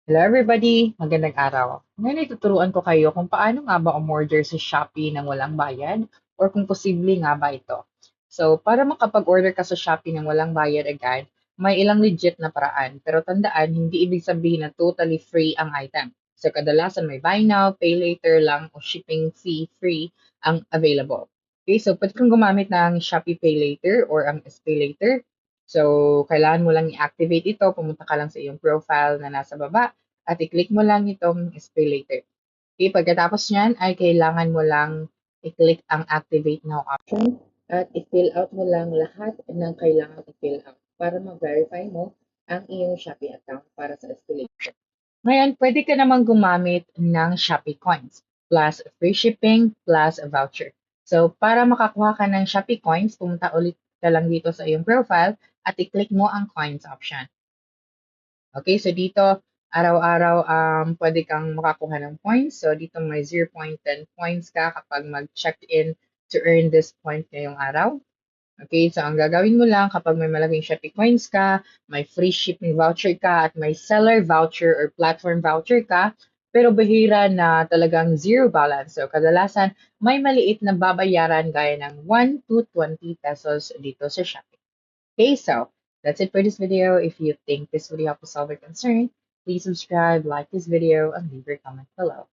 Hello everybody! Magandang araw. Ngayon ay tuturuan ko kayo kung paano nga ba umorder sa Shopee ng walang bayad or kung posible nga ba ito. So, para makapag-order ka sa Shopee ng walang bayad agad, may ilang legit na paraan. Pero tandaan, hindi ibig sabihin na totally free ang item. So, kadalasan may buy now, pay later lang o shipping fee free ang available. Okay, so pwede kang gumamit ng Shopee Pay Later or ang SPay Later. So, kailangan mo lang i-activate ito. Pumunta ka lang sa iyong profile na nasa baba at i-click mo lang itong Pay Later. Okay, pagkatapos niyan ay kailangan mo lang i-click ang Activate Now option at i-fill out mo lang lahat ng kailangan i-fill out para ma-verify mo ang iyong Shopee account para sa Pay Later. Ngayon, pwede ka namang gumamit ng Shopee Coins plus free shipping plus a voucher. So, para makakuha ka ng Shopee Coins, pumunta ulit ka lang dito sa iyong profile at i-click mo ang Coins option. Okay, so dito, araw-araw, pwede kang makakuha ng points. So, dito may 0.10 points ka kapag mag-check-in to earn this point ngayong araw. Okay, so ang gagawin mo lang kapag may malaking Shopee coins ka, may free shipping voucher ka, at may seller voucher or platform voucher ka, pero bihira na talagang zero balance. So kadalasan, may maliit na babayaran gaya ng 1 to 20 pesos dito sa Shopee. Okay, so that's it for this video. If you think this video helped solve your concern, please subscribe, like this video, and leave your comment below.